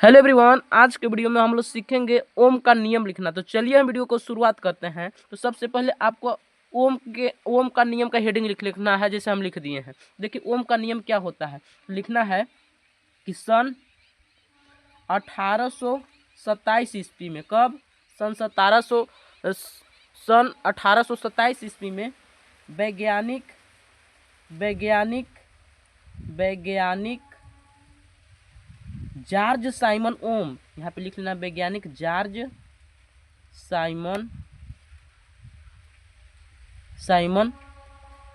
Hello everyone, आज के video में हम लोग सीखेंगे ओम का नियम लिखना। तो चलिए हम वीडियो को शुरुआत करते हैं। तो सबसे पहले आपको ओम का नियम का हेडिंग लिखना है, जैसे हम लिख दिए हैं। देखिए ओम का नियम क्या होता है। लिखना है कि सन 1827 ईस्वी में, कब? सन 1827 ईस्वी में वैज्ञानिक जॉर्ज साइमन ओम, यहाँ पे लिख लेना वैज्ञानिक जॉर्ज साइमन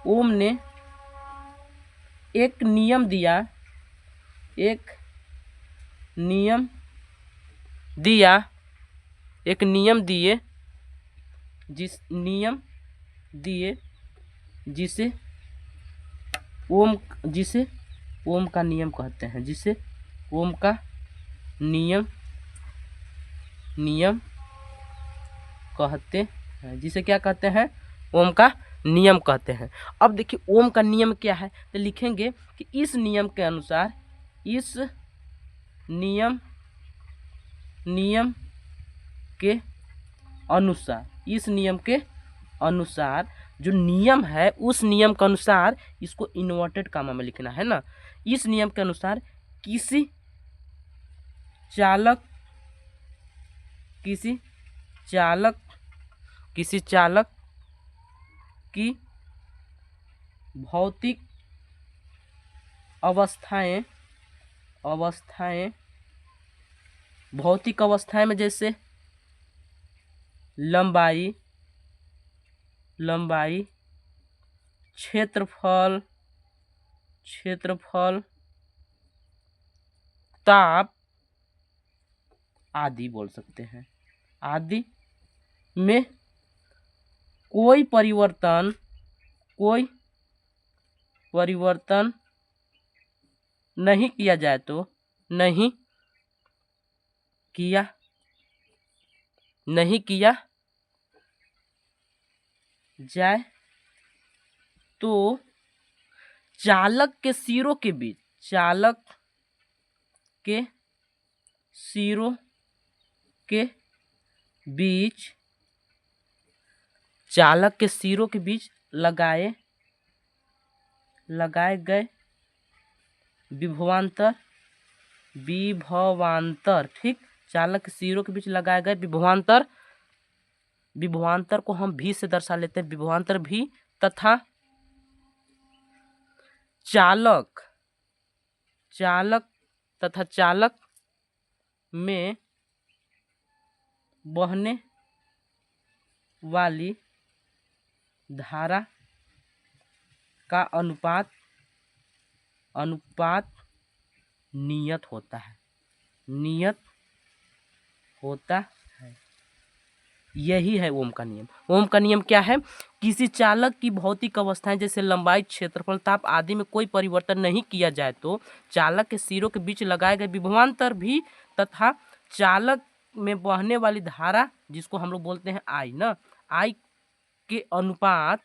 ओम ने एक नियम दिए जिसे ओम का नियम कहते हैं, जिसे ओम का नियम कहते हैं, जिसे क्या कहते हैं? ओम का नियम कहते हैं। अब देखिए ओम का नियम क्या है, तो लिखेंगे कि इस नियम के अनुसार जो नियम है, उस नियम के अनुसार इसको इन्वर्टेड कामा में लिखना है ना। इस नियम के अनुसार किसी चालक की भौतिक अवस्थाएं में जैसे लंबाई, क्षेत्रफल, ताप आदि बोल सकते हैं, आदि में कोई परिवर्तन नहीं किया जाए तो चालक के सिरों के बीच लगाए गए विभवांतर, ठीक। चालक के सिरों के बीच लगाए गए विभवांतर को हम भी से दर्शा लेते हैं, विभवांतर भी, तथा चालक में बहने वाली धारा का अनुपात नियत होता है। यही है ओम का नियम। ओम का नियम क्या है? किसी चालक की भौतिक अवस्थाएं जैसे लंबाई, क्षेत्रफल, ताप आदि में कोई परिवर्तन नहीं किया जाए तो चालक के सिरों के बीच लगाए गए विभवांतर भी तथा चालक में बहने वाली धारा, जिसको हम लोग बोलते हैं आई ना, आई के अनुपात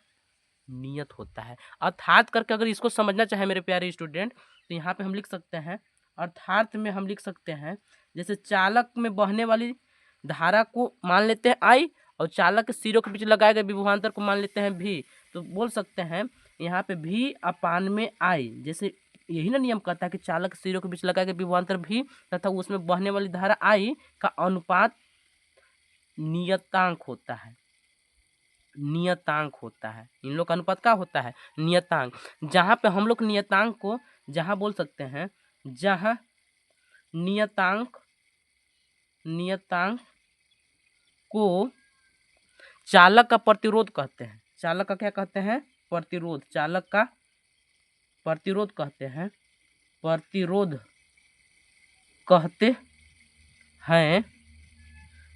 नियत होता है। अर्थात करके अगर इसको समझना चाहे मेरे प्यारे स्टूडेंट, तो यहाँ पे हम लिख सकते हैं, अर्थात में हम लिख सकते हैं, जैसे चालक में बहने वाली धारा को मान लेते हैं आई, और चालक के सिरों के बीच लगाए गए विभवांतर को मान लेते हैं भी। तो बोल सकते हैं यहाँ पे भी अपान में आई, जैसे यही ना नियम कहता है कि चालक के सिरों के बीच लगाए गए विभवांतर भी तथा उसमें बहने वाली धारा आई का अनुपात नियतांक होता है। इन लोग का अनुपात क्या होता है? नियतांक। जहाँ पे हम लोग नियतांक को जहाँ बोल सकते हैं, जहाँ नियतांक को चालक का प्रतिरोध कहते हैं। चालक का क्या कहते हैं? प्रतिरोध। चालक का प्रतिरोध कहते हैं,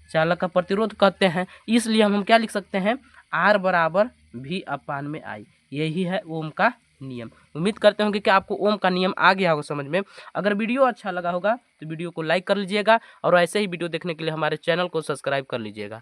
चालक का प्रतिरोध कहते हैं। इसलिए हम क्या लिख सकते हैं? R बराबर भी अपान में आई। यही है ओम का नियम। उम्मीद करते होंगे कि आपको ओम का नियम आ गया होगा समझ में। अगर वीडियो अच्छा लगा होगा तो वीडियो को लाइक कर लीजिएगा, और ऐसे ही वीडियो देखने के लिए हमारे चैनल को सब्सक्राइब कर लीजिएगा।